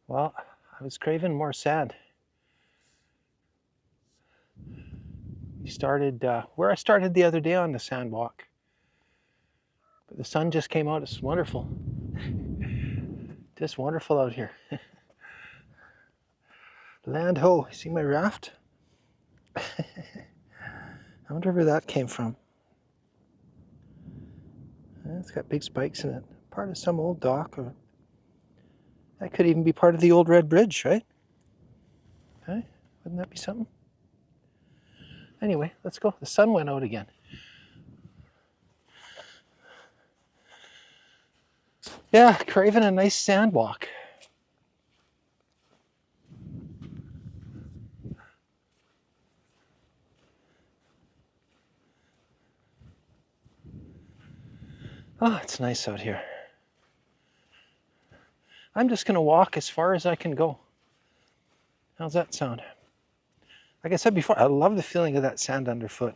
Well, I was craving more sand. We started where I started the other day on the sand walk. But the sun just came out. It's wonderful. Just wonderful out here. Land ho, see my raft? I wonder where that came from. It's got big spikes in it. Part of some old dock, or that could even be part of the old Red Bridge, right? Okay, wouldn't that be something? Anyway, let's go. The sun went out again. Yeah, craving a nice sand walk. Oh, it's nice out here. I'm just going to walk as far as I can go. How's that sound? Like I said before, I love the feeling of that sand underfoot.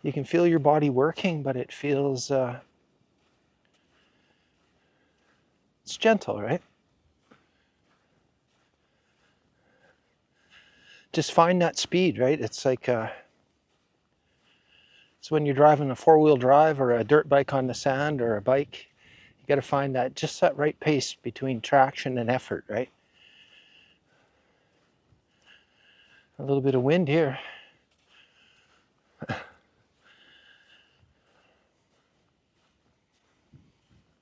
You can feel your body working, but it feels, it's gentle, right? Just find that speed, right? It's like, it's when you're driving a four-wheel drive or a dirt bike on the sand or a bike, you got to find that, just that right pace between traction and effort, right? A little bit of wind here.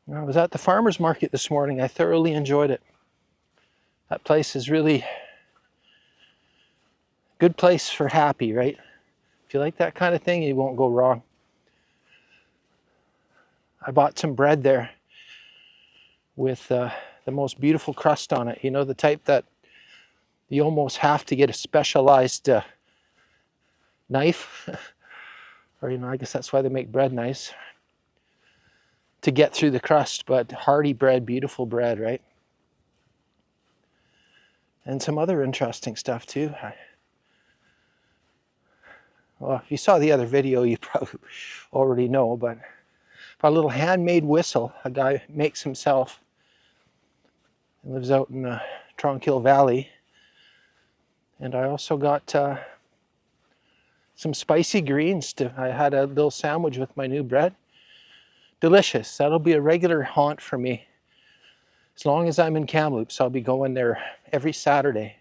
I was at the farmer's market this morning. I thoroughly enjoyed it. That place is really a good place for happy, right? If you like that kind of thing, you won't go wrong. I bought some bread there with the most beautiful crust on it. You know, the type that you almost have to get a specialized knife, or, you know, I guess that's why they make bread knives, to get through the crust, but hearty bread, beautiful bread, right? And some other interesting stuff too. Well, if you saw the other video, you probably already know, but a little handmade whistle a guy makes himself. He lives out in the Tronquil Valley. And I also got some spicy greens. I had a little sandwich with my new bread. Delicious. That'll be a regular haunt for me. As long as I'm in Kamloops, I'll be going there every Saturday.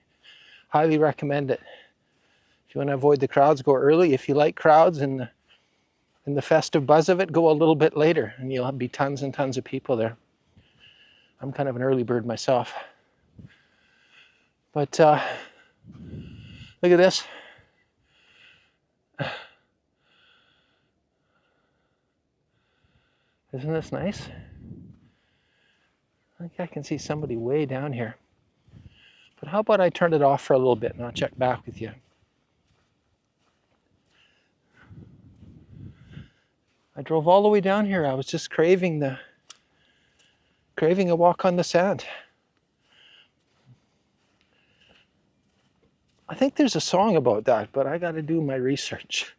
Highly recommend it. If you want to avoid the crowds, go early. If you like crowds and the festive buzz of it, go a little bit later, and you'll be tons and tons of people there. I'm kind of an early bird myself. But look at this. Isn't this nice? I think I can see somebody way down here. But how about I turn it off for a little bit and I'll check back with you. I drove all the way down here. I was just craving a walk on the sand. I think there's a song about that, but I got to do my research.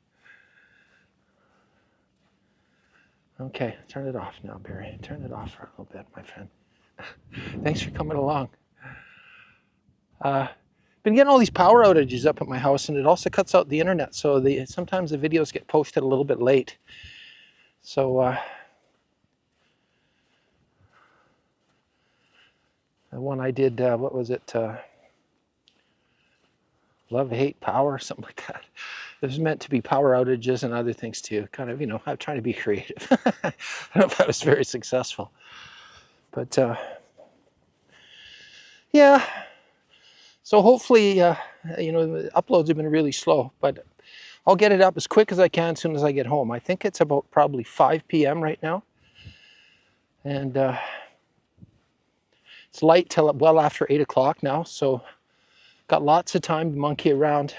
Okay, turn it off now, Barry. Turn it off for a little bit, my friend. Thanks for coming along. Been getting all these power outages up at my house, and it also cuts out the internet, so sometimes the videos get posted a little bit late. So the one I did, what was it? Love, hate, power, something like that. It was meant to be power outages and other things too. Kind of, you know, I'm trying to be creative. I don't know if I was very successful. But yeah. So hopefully, you know, the uploads have been really slow, but I'll get it up as quick as I can as soon as I get home. I think it's about probably 5 p.m. right now. And it's light till well after 8 o'clock now, so got lots of time to monkey around.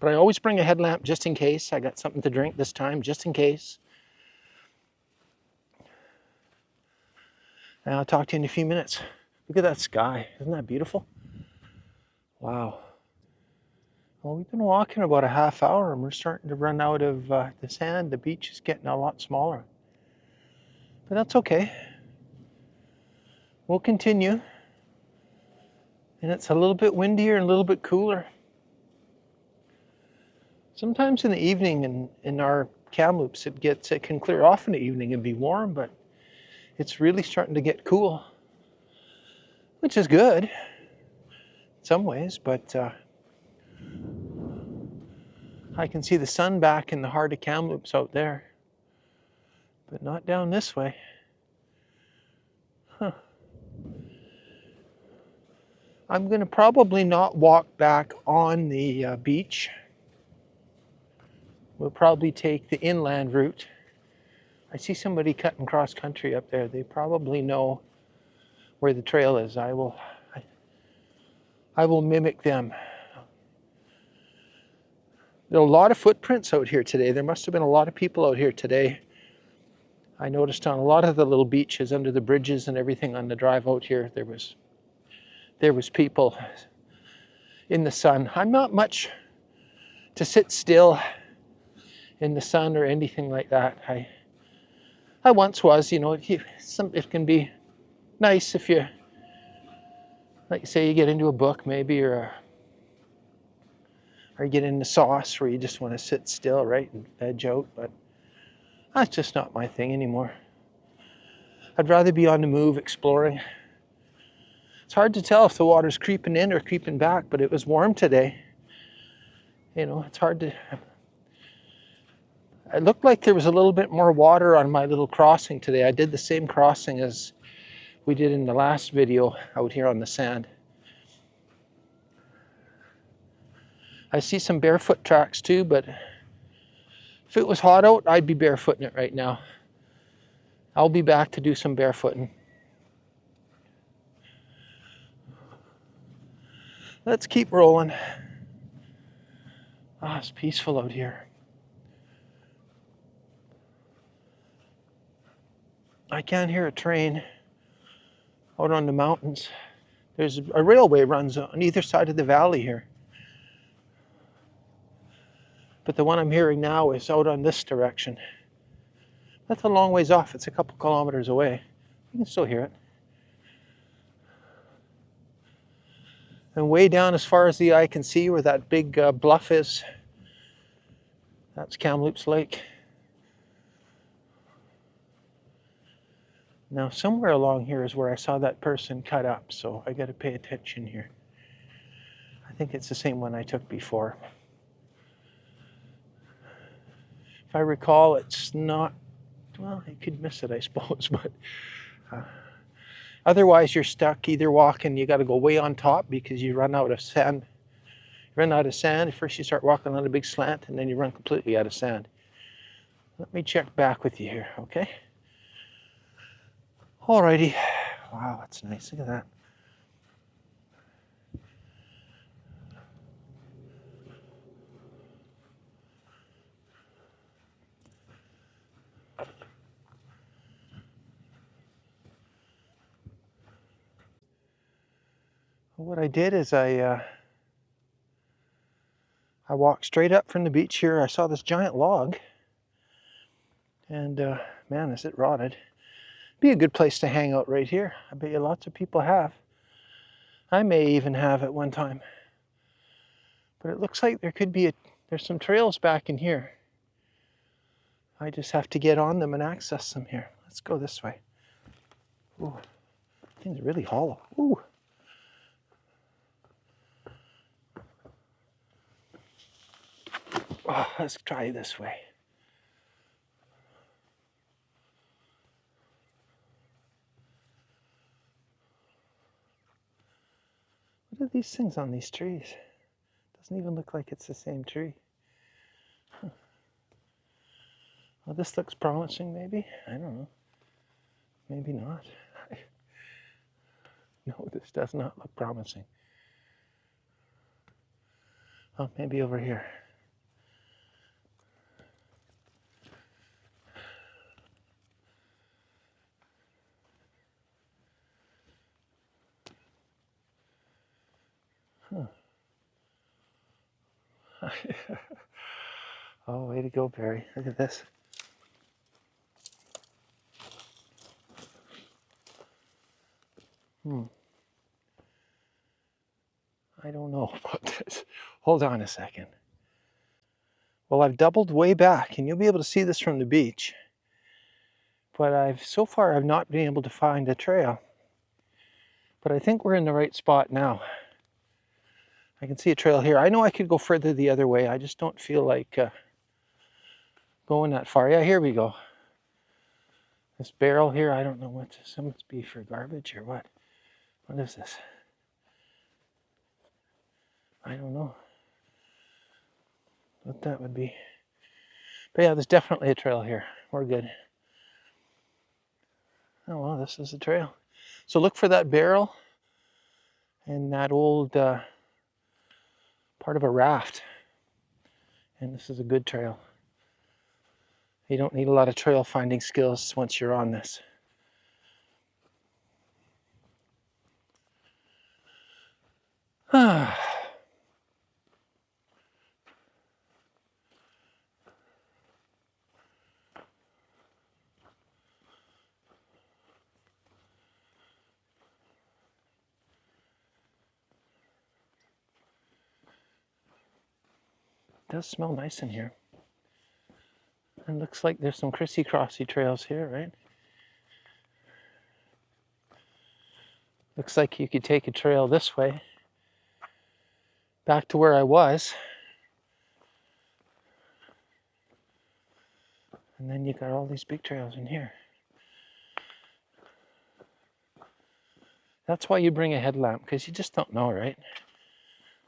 But I always bring a headlamp just in case. I got something to drink this time, just in case. And I'll talk to you in a few minutes. Look at that sky. Isn't that beautiful? Wow. Well, we've been walking about a half hour and we're starting to run out of the sand. The beach is getting a lot smaller. But that's okay. We'll continue. And it's a little bit windier and a little bit cooler. Sometimes in the evening in our Kamloops it can clear off in the evening and be warm, but it's really starting to get cool, which is good in some ways, but I can see the sun back in the heart of Kamloops out there, but not down this way. Huh. I'm going to probably not walk back on the beach. We'll probably take the inland route. I see somebody cutting cross country up there. They probably know where the trail is. I will mimic them. There are a lot of footprints out here today. There must have been a lot of people out here today. I noticed on a lot of the little beaches under the bridges and everything on the drive out here, there was people in the sun. I'm not much to sit still in the sun or anything like that. I once was, you know, it can be nice if you, like say you get into a book maybe, or you get into sauce where you just want to sit still, right, and veg out, but that's just not my thing anymore. I'd rather be on the move, exploring. It's hard to tell if the water's creeping in or creeping back, but it was warm today. You know, it's hard to... It looked like there was a little bit more water on my little crossing today. I did the same crossing as we did in the last video out here on the sand. I see some barefoot tracks too, but if it was hot out, I'd be barefooting it right now. I'll be back to do some barefooting. Let's keep rolling. Ah, it's peaceful out here. I can't hear a train out on the mountains. There's a railway runs on either side of the valley here. But the one I'm hearing now is out on this direction. That's a long ways off. It's a couple kilometers away. You can still hear it. And way down as far as the eye can see where that big bluff is, that's Kamloops Lake. Now somewhere along here is where I saw that person cut up, so I got to pay attention here. I think it's the same one I took before. If I recall, it's not, well, you could miss it, I suppose, but otherwise you're stuck either walking, you got to go way on top because you run out of sand. You run out of sand, first you start walking on a big slant, and then you run completely out of sand. Let me check back with you here, okay? Alrighty. Wow, that's nice. Look at that. What I did is I walked straight up from the beach here. I saw this giant log, and man, is it rotted. Be a good place to hang out right here. I bet you lots of people have. I may even have at one time. But it looks like there could be there's some trails back in here. I just have to get on them and access them here. Let's go this way. Ooh, thing's really hollow. Ooh. Oh, let's try this way. What are these things on these trees? Doesn't even look like it's the same tree. Huh. Well, this looks promising, maybe. I don't know. Maybe not. No, this does not look promising. Oh, maybe over here. Huh. Oh, way to go, Barry. Look at this. I don't know about this. Hold on a second. Well, I've doubled way back, and you'll be able to see this from the beach. But so far I've not been able to find a trail. But I think we're in the right spot now. I can see a trail here. I know I could go further the other way. I just don't feel like going that far. Yeah, here we go. This barrel here, I don't know what this must be, for garbage or what. What is this? I don't know what that would be. But yeah, there's definitely a trail here. We're good. Oh well, this is the trail. So look for that barrel and that old part of a raft. And this is a good trail. You don't need a lot of trail finding skills once you're on this. It does smell nice in here. And looks like there's some crissy-crossy trails here, right? Looks like you could take a trail this way, back to where I was. And then you got all these big trails in here. That's why you bring a headlamp, because you just don't know, right?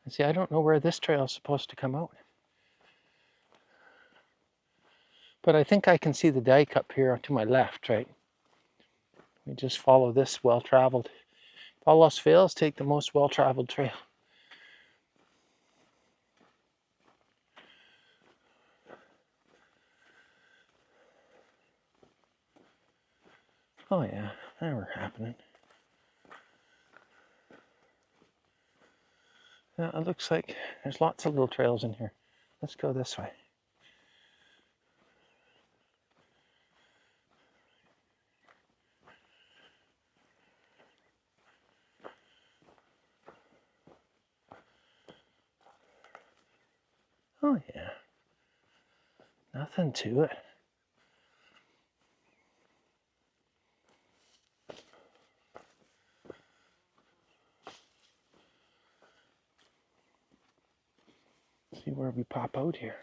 And see, I don't know where this trail is supposed to come out. But I think I can see the dike up here to my left, right? We just follow this well-traveled. If all else fails, take the most well-traveled trail. Oh yeah, now we're happening. Yeah, it looks like there's lots of little trails in here. Let's go this way. Oh yeah, nothing to it. Let's see where we pop out here.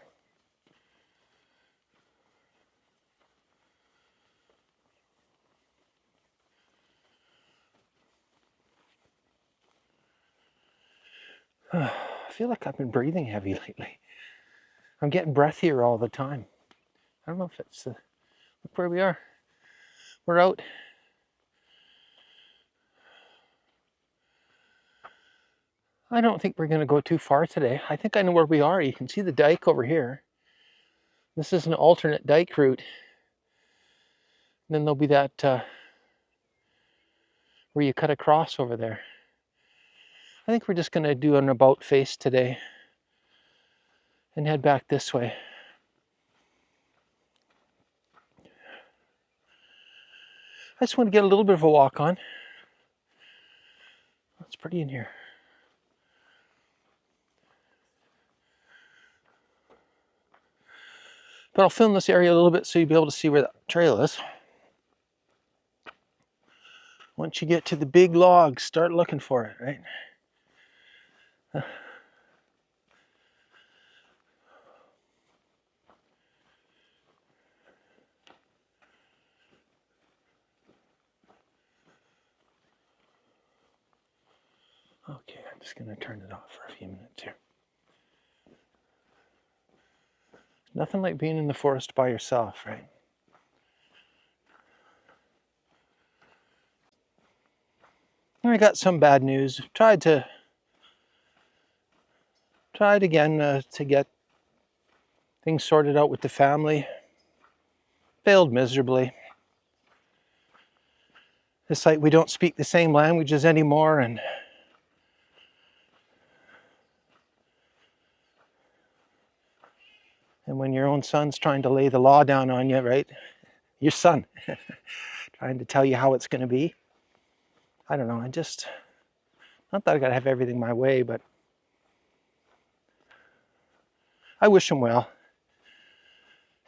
I feel like I've been breathing heavy lately. I'm getting breathier all the time. I don't know if it's look where we are. We're out. I don't think we're going to go too far today. I think I know where we are. You can see the dike over here. This is an alternate dike route. And then there'll be that where you cut across over there. I think we're just going to do an about face today and head back this way. I just want to get a little bit of a walk on. It's pretty in here. But I'll film this area a little bit so you'll be able to see where that trail is. Once you get to the big logs, start looking for it, right? Okay, I'm just going to turn it off for a few minutes here. Nothing like being in the forest by yourself, right? I got some bad news. Tried again to get things sorted out with the family. Failed miserably. It's like we don't speak the same languages anymore, and when your own son's trying to lay the law down on you, right? Your son trying to tell you how it's going to be. I don't know, not that I gotta have everything my way, but I wish him well.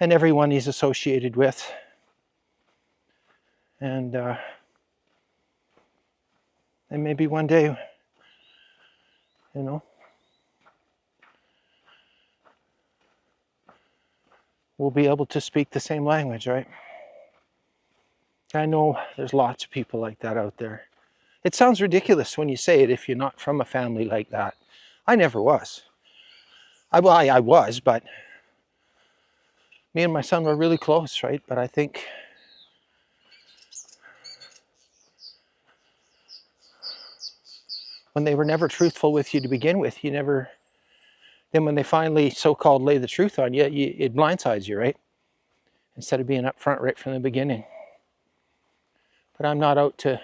And everyone he's associated with. And maybe one day, you know, we'll be able to speak the same language, right? I know there's lots of people like that out there. It sounds ridiculous when you say it if you're not from a family like that. I never was. I was, but me and my son were really close, right? But I think when they were never truthful with you to begin with, then when they finally so-called lay the truth on you, it blindsides you, right? Instead of being upfront right from the beginning. But I'm not out to,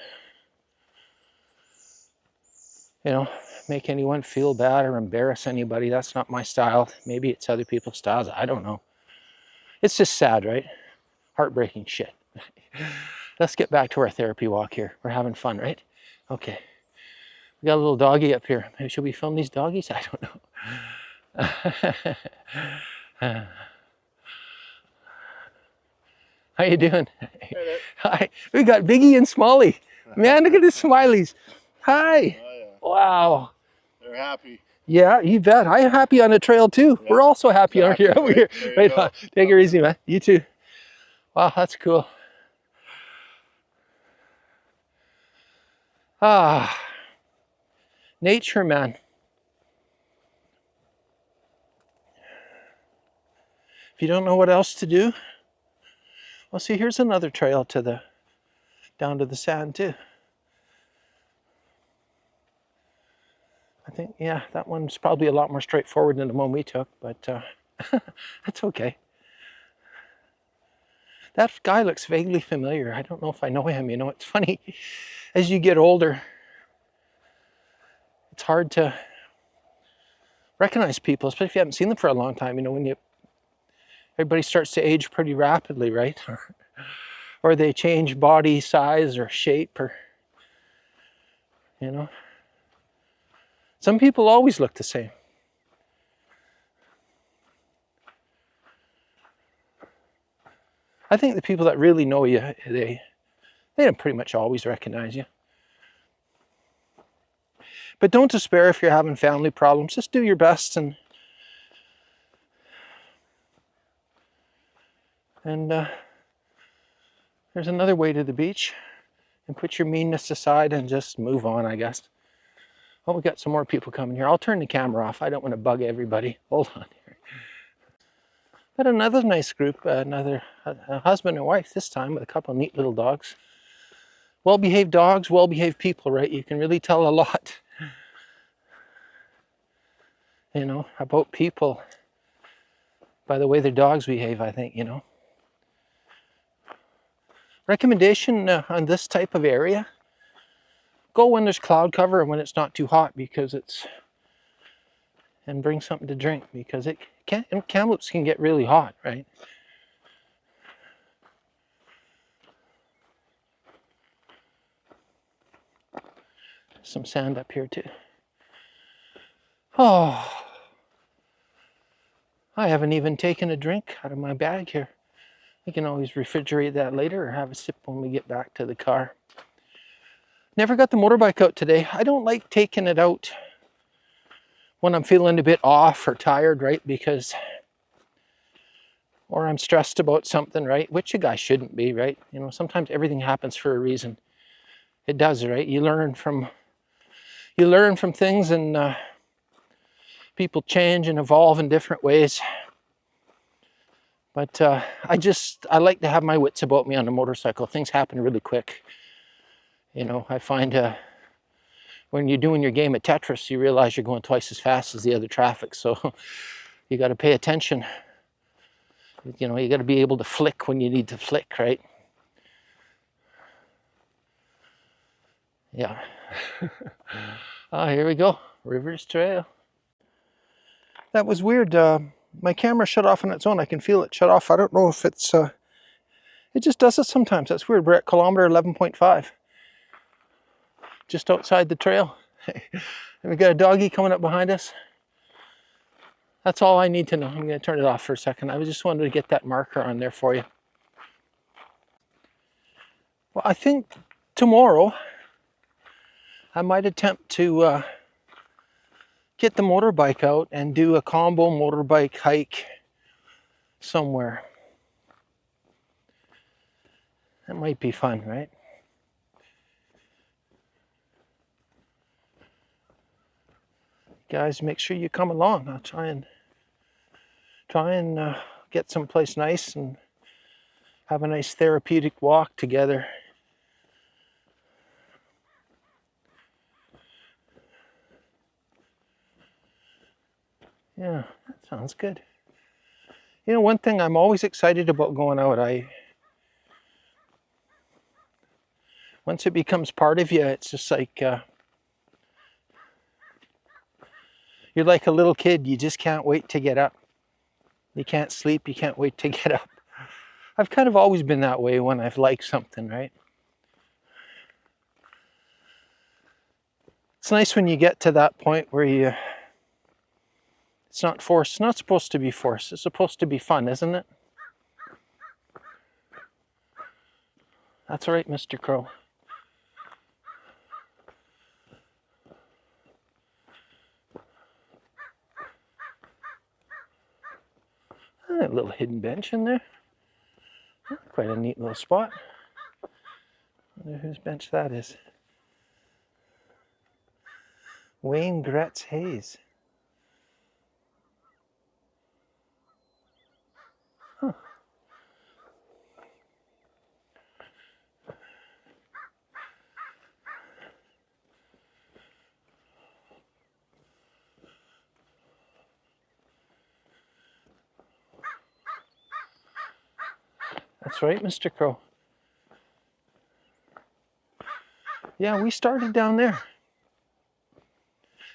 you know, make anyone feel bad or embarrass anybody. That's not my style. Maybe it's other people's styles. I don't know. It's just sad, right? Heartbreaking shit. Let's get back to our therapy walk here. We're having fun, right? Okay. We got a little doggy up here. Maybe should we film these doggies? I don't know. How you doing? Hey, Hi. We got Biggie and Smalley. Man, look at the smileys. Hi. oh, yeah. Wow. They're happy. Yeah, you bet. I'm happy on the trail too. Yeah. We're also happy on here. Over here. Right on. Take her easy, man. You too. Wow, that's cool. Ah, nature, man. If you don't know what else to do, well, see, here's another trail down to the sand too. I think, yeah, that one's probably a lot more straightforward than the one we took, but that's okay. That guy looks vaguely familiar. I don't know if I know him. You know, it's funny. As you get older, it's hard to recognize people, especially if you haven't seen them for a long time. You know, when everybody starts to age pretty rapidly, right? Or they change body size or shape, or, you know. Some people always look the same. I think the people that really know you, they pretty much always recognize you. But don't despair if you're having family problems. Just do your best and there's another way to the beach. And put your meanness aside and just move on, I guess. Oh, we got some more people coming here. I'll turn the camera off. I don't want to bug everybody. Hold on here. Got another nice group, a husband and wife this time with a couple of neat little dogs. Well-behaved dogs, well-behaved people, right? You can really tell a lot, you know, about people by the way their dogs behave, I think, you know. Recommendation on this type of area, go when there's cloud cover and when it's not too hot, because and bring something to drink, because Kamloops can get really hot, right? Some sand up here too. Oh, I haven't even taken a drink out of my bag here. We can always refrigerate that later or have a sip when we get back to the car. Never got the motorbike out today. I don't like taking it out when I'm feeling a bit off or tired, right? Or I'm stressed about something, right? Which a guy shouldn't be, right? You know, sometimes everything happens for a reason. It does, right? You learn from things, and people change and evolve in different ways. But I like to have my wits about me on a motorcycle. Things happen really quick. You know, I find when you're doing your game at Tetris, you realize you're going twice as fast as the other traffic. So you got to pay attention. You know, you got to be able to flick when you need to flick, right? Yeah. Oh, here we go. Rivers Trail. That was weird. My camera shut off on its own. I can feel it shut off. I don't know if it's... it just does it sometimes. That's weird. We're at kilometer 11.5. just outside the trail. And we got a doggy coming up behind us. That's all I need to know. I'm going to turn it off for a second. I just wanted to get that marker on there for you. Well, I think tomorrow I might attempt to get the motorbike out and do a combo motorbike hike somewhere. That might be fun, right? Guys, make sure you come along. I'll try and get someplace nice and have a nice therapeutic walk together. Yeah, that sounds good. You know, one thing I'm always excited about going out, once it becomes part of you, it's just like, you're like a little kid. You just can't wait to get up. You can't sleep. You can't wait to get up. I've kind of always been that way when I've liked something, right? It's nice when you get to that point where it's not forced. It's not supposed to be forced. It's supposed to be fun, isn't it? That's right, Mr. Crow. A little hidden bench in there. Quite a neat little spot. I wonder whose bench that is. Wayne Gretz Hayes. Huh. That's right, Mr. Crow. Yeah, we started down there.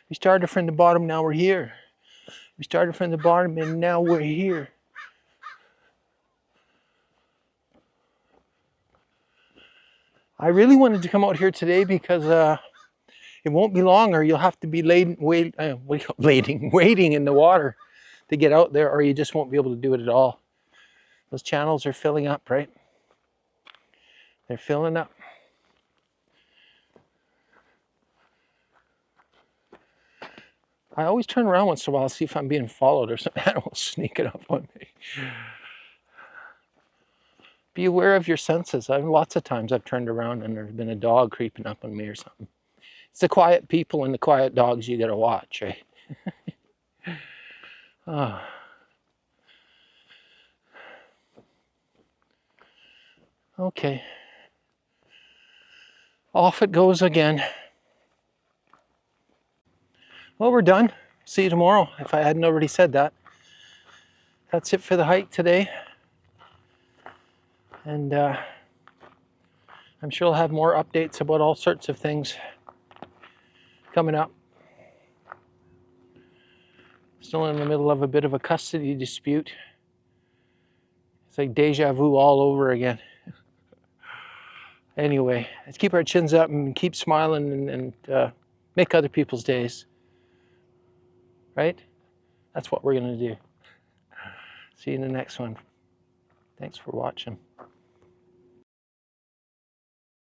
We started from the bottom, now we're here. We started from the bottom and now we're here. I really wanted to come out here today because it won't be long, or you'll have to be waiting in the water to get out there, or you just won't be able to do it at all. Those channels are filling up, right? They're filling up. I always turn around once in a while to see if I'm being followed or some animal sneaking up on me. Be aware of your senses. Lots of times I've turned around and there's been a dog creeping up on me or something. It's the quiet people and the quiet dogs you gotta watch, right? Oh. Okay. Off it goes again. Well, we're done. See you tomorrow, if I hadn't already said that. That's it for the hike today. And I'm sure I'll have more updates about all sorts of things coming up. Still in the middle of a bit of a custody dispute. It's like deja vu all over again. Anyway, let's keep our chins up and keep smiling and make other people's days. Right? That's what we're going to do. See you in the next one. Thanks for watching.